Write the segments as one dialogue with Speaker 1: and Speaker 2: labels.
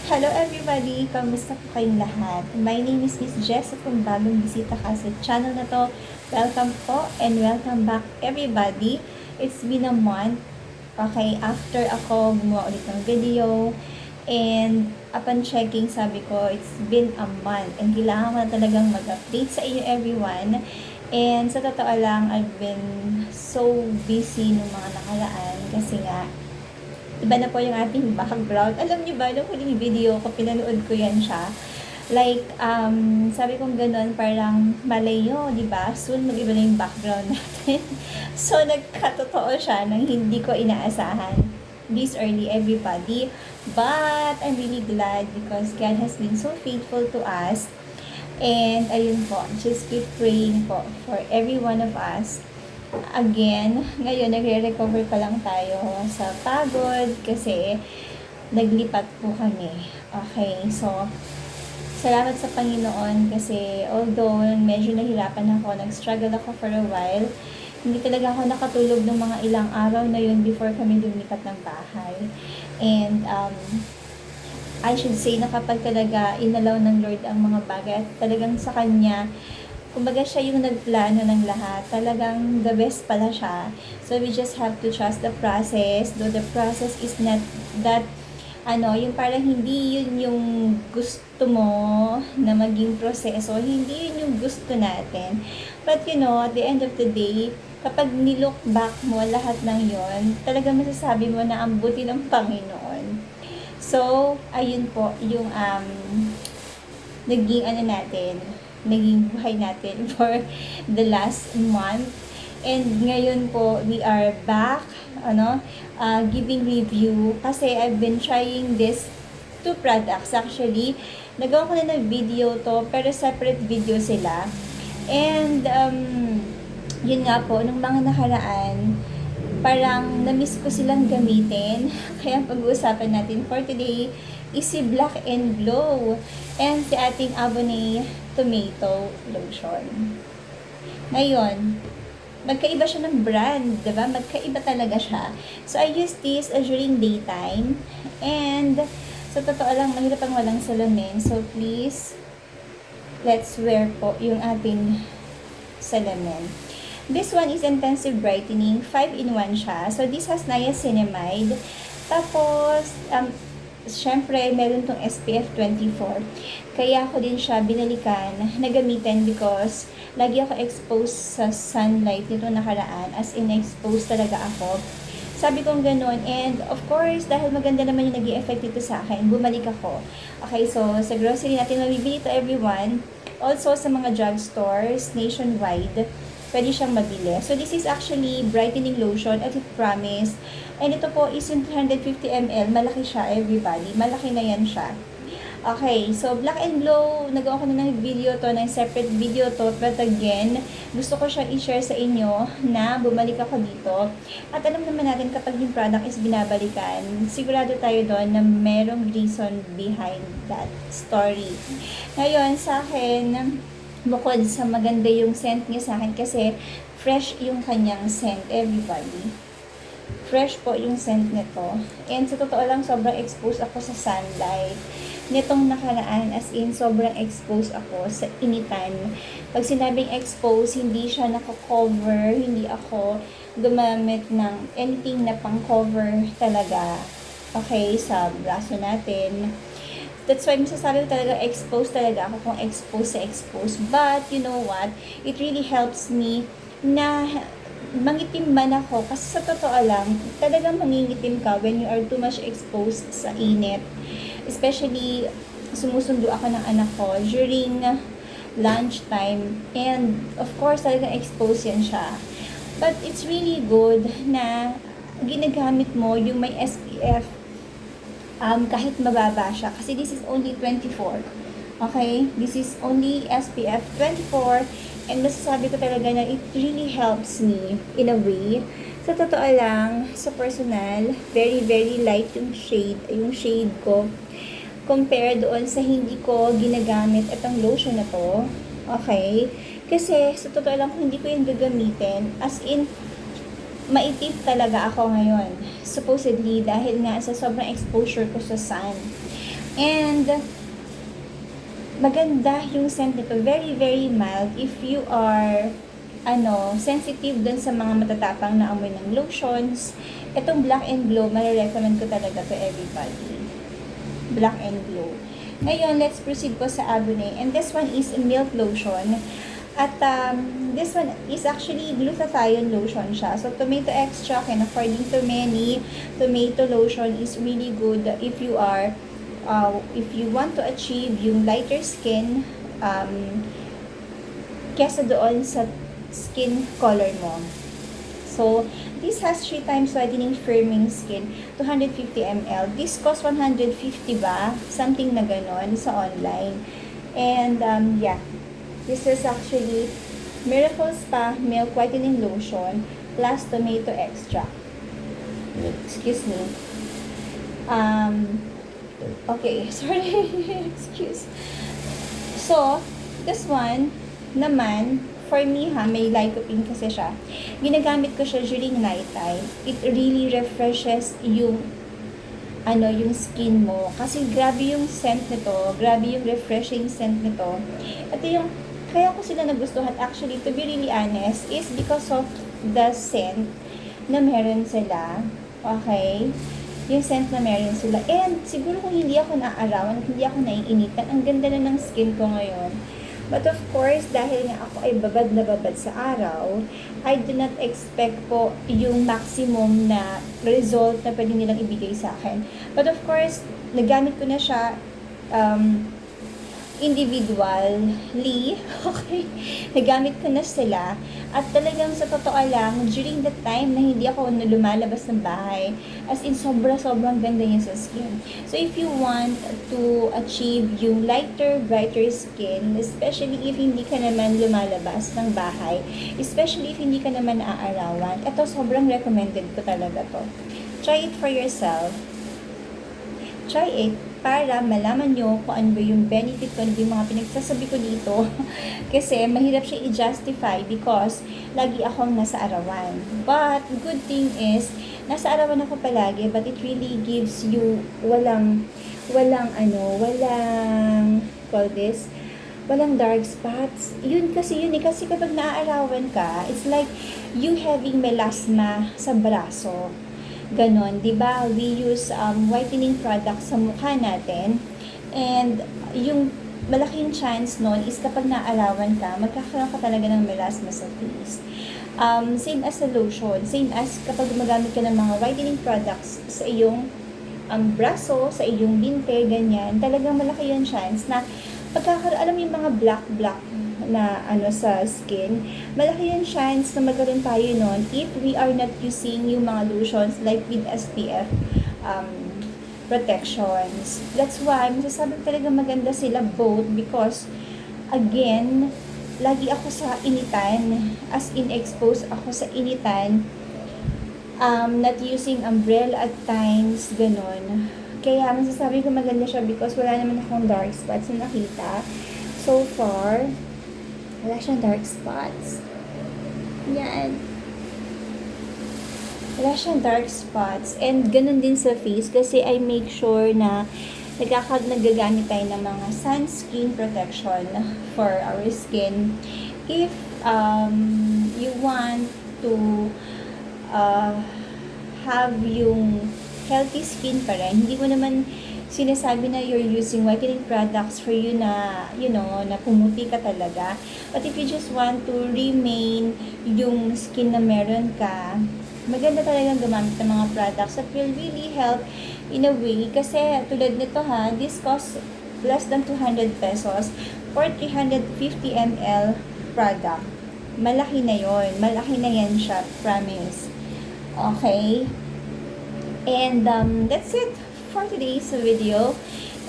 Speaker 1: Hello everybody! Kamusta po kayong lahat? My name is Miss Jess at kung bagong bisita ka sa channel na to, welcome po and welcome back everybody. It's been a month, okay, after ako gumawa ulit ng video and upon checking sabi ko it's been a month and kailangan ko na talagang mag-update sa inyo everyone. And sa totoo lang, I've been so busy nung mga nakaraan kasi nga iba na po yung ating background. Alam niyo ba, nung huling video ko, pinanood ko yan siya. Like, sabi kong ganun, parang malayo, di ba? Soon, mag-iba na yung background natin. So, nagkatotoo siya nang hindi ko inaasahan this early, everybody. But, I'm really glad because God has been so faithful to us. And, ayun po, just keep praying po for every one of us. Again, ngayon nagre-recover pa lang tayo sa pagod kasi naglipat po kami. Okay, so salamat sa Panginoon kasi although medyo nahirapan ako, nag-struggle ako for a while, hindi talaga ako nakatulog ng mga ilang araw na yun before kami lumipat ng bahay. And I should say na kapag talaga inalaw ng Lord ang mga bagay at talagang sa Kanya, kumbaga siya yung nagplano ng lahat. Talagang the best pala siya. So, we just have to trust the process. Though the process is not that, yung parang hindi yun yung gusto mo na maging proseso. Hindi yun yung gusto natin. But, at the end of the day, kapag nilook back mo lahat ng yun, talagang masasabi mo na ang buti ng Panginoon. So, ayun po, yung naging naging buhay natin for the last month. And ngayon po, we are back, giving review. Kasi I've been trying this two products. Actually, nagawa ko na ng video to, pero separate video sila. And, yun nga po, nung mga nakaraan, parang na-miss ko silang gamitin. Kaya pag-uusapan natin for today is si Black and Glow and si ating Avonay Tomato Lotion. Ngayon, magkaiba siya ng brand, diba? Magkaiba talaga siya. So, I use this during daytime and sa totoo lang, mahirap ang walang salamin. So, please, let's wear po yung ating salamin. This one is intensive brightening, 5-in-1 siya. So, this has niacinamide. Tapos, syempre, meron tong SPF 24. Kaya ako din siya binalikan na gamitin because lagi ako exposed sa sunlight nito nakaraan. As in, exposed talaga ako. Sabi kong ganun. And, of course, dahil maganda naman yung naging effect dito sa akin, bumalik ako. Okay, so, sa grocery natin, mabibili to everyone. Also, sa mga drugstores nationwide, pwede siyang mabili. So, this is actually brightening lotion at it promise. And ito po is yung 350 ml. Malaki siya, everybody. Malaki na yan siya. Okay, so Black and Glow, nagawa ko na ng video to, ng separate video to. But again, gusto ko siya i-share sa inyo na bumalik ako dito. At alam naman natin kapag yung product is binabalikan, sigurado tayo doon na merong reason behind that story. Ngayon, sa akin, bukod sa maganda yung scent niya sa akin kasi fresh yung kanyang scent, everybody. Fresh po yung scent nito. And sa totoo lang, sobrang exposed ako sa sunlight. Nitong nakaraan, as in, sobrang exposed ako sa initan. Pag sinabing exposed, hindi siya naka-cover, hindi ako gumamit ng anything na pang-cover talaga. Okay, sa braso natin. That's why masasabi ko talaga exposed talaga ako kung exposed sa exposed. But, you know what? It really helps me na mangitim man ako. Kasi sa totoo lang, talagang mangingitim ka when you are too much exposed sa init. Especially, sumusundo ako ng anak ko during lunchtime. And, of course, talagang exposed yan siya. But, it's really good na ginagamit mo yung may SPF kahit mababa siya. Kasi this is only 24. Okay? This is only SPF 24. And masasabi ko talaga na it really helps me in a way. Sa totoo lang, sa personal, very, very light yung shade ko. Compare doon sa hindi ko ginagamit itong lotion na to. Okay? Kasi sa totoo lang, kung hindi ko yung gagamitin, as in, maitim talaga ako ngayon. Supposedly, dahil nga sa sobrang exposure ko sa sun. And maganda yung scent nito. Very, very mild. If you are sensitive dun sa mga matatapang na amoy ng lotions, itong Black and Glow, marirecommend ko talaga to everybody. Black and Glow. Ngayon, let's proceed po sa Abonné. And this one is milk lotion. At this one is actually glutathione lotion siya. So, tomato extract, and according to many, tomato lotion is really good if you are, if you want to achieve yung lighter skin, kesa doon sa skin color mo. So, this has 3 times whitening firming skin, 250 ml. This cost 150 ba? Something na ganon sa online. And, yeah. This is actually Miracle Spa Milk Whitening Lotion plus tomato extract. Excuse me. Okay, sorry. Excuse. So, this one naman, for me may lycopene kasi siya. Ginagamit ko siya during night time. It really refreshes yung yung skin mo. Kasi grabe yung scent nito. Grabe yung refreshing scent nito. Ito yung, kaya ko sila nagustuhan actually, to be really honest, is because of the scent na meron sila. Okay? Yung scent na meron sila. And siguro kung hindi ako naaarawan, hindi ako naiinitan, ang ganda na ng skin ko ngayon. But of course, dahil nga ako ay babad na babad sa araw, I do not expect po yung maximum na result na pwede nilang ibigay sa akin. But of course, nagamit ko na siya individually, okay? Nagamit ko na sila. At talagang sa totoo lang, during the time na hindi ako lumalabas ng bahay, as in sobrang ganda niya sa skin. So if you want to achieve yung lighter, brighter skin, especially if hindi ka naman lumalabas ng bahay, especially if hindi ka naman naaarawan, ito sobrang recommended ko talaga to. Try it for yourself. Try it para malaman nyo kung ano ba yung benefit ko, ano yung mga pinagsasabi ko dito. Kasi mahirap siya i-justify because lagi akong nasa arawan. But good thing is, nasa arawan ako palagi, but it really gives you walang dark spots. Yun kasi kapag naaarawan ka, it's like you having melasma sa braso. Ganon, di ba? We use whitening products sa mukha natin. And yung malaking chance nun is kapag naarawan ka, magkakaroon ka talaga ng melasma sa face. Same as sa lotion. Same as kapag gumagamit ka ng mga whitening products sa iyong braso, sa iyong binte, ganyan. Talagang malaki yung chance na pagkakaroon, alam mo yung mga black na sa skin, malaki yung chance na magkaroon tayo nun if we are not using yung mga lotions like with SPF protections. That's why masasabi talaga maganda sila both because again, lagi ako sa initan, as in exposed ako sa initan, not using umbrella at times, ganon. Kaya masasabi ko maganda siya because wala naman akong dark spots na nakita so far. Wala siyang dark spots. Yan. Wala siyang dark spots. And ganun din sa face kasi I make sure na nagagamit tayo ng mga sunscreen protection for our skin. If you want to have yung healthy skin pa rin, hindi mo naman sinasabi na you're using whitening products for you na, na pumuti ka talaga. But if you just want to remain yung skin na meron ka, maganda talagang gumamit ng mga products that will really help in a way. Kasi tulad nito this costs less than 200 pesos for 350 ml product. Malaki na yon, malaki na yan siya, promise. Okay? And that's it for today's video.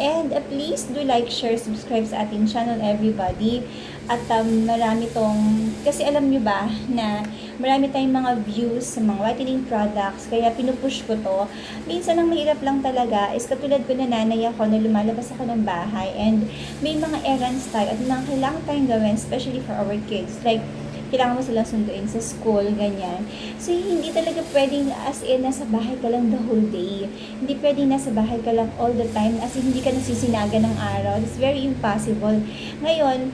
Speaker 1: And please do like, share, subscribe sa ating channel, everybody. At marami tong, kasi alam nyo ba na marami tayong mga views sa mga whitening products, kaya pinupush ko to. Minsan ang mahirap lang talaga is katulad ko na nanay ako na lumalabas ako ng bahay and may mga errands tayo at mga kailangan tayong gawin, especially for our kids. Like, kailangan mo silang sunduin sa school, ganyan. So, hindi talaga pwedeng as in nasa bahay ka lang the whole day. Hindi pwedeng nasa bahay ka lang all the time as in hindi ka nasisinaga ng araw. It's very impossible. Ngayon,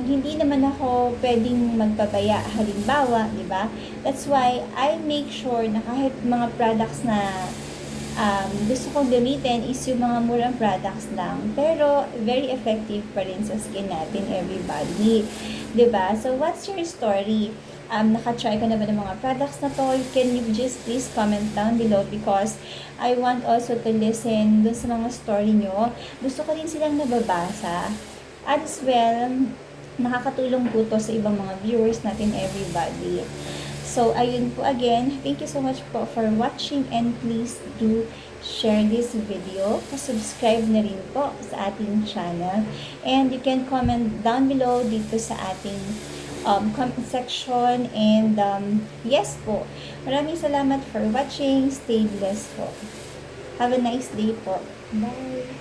Speaker 1: hindi naman ako pwedeng magpabaya, halimbawa, di ba? That's why I make sure na kahit mga products na gusto kong gamitin is yung mga murang products lang. Pero, very effective pa rin sa skin natin, everybody. 'Di ba? So, what's your story? Naka-try ka na ba ng mga products na to? Can you just please comment down below because I want also to listen dun sa mga story nyo. Gusto ko din silang nababasa. As well, nakakatulong po to sa ibang mga viewers natin, everybody. So, ayun po again. Thank you so much po for watching and please do share this video. Subscribe na rin po sa ating channel. And you can comment down below dito sa ating comment section. And yes po. Maraming salamat for watching. Stay blessed po. Have a nice day po. Bye!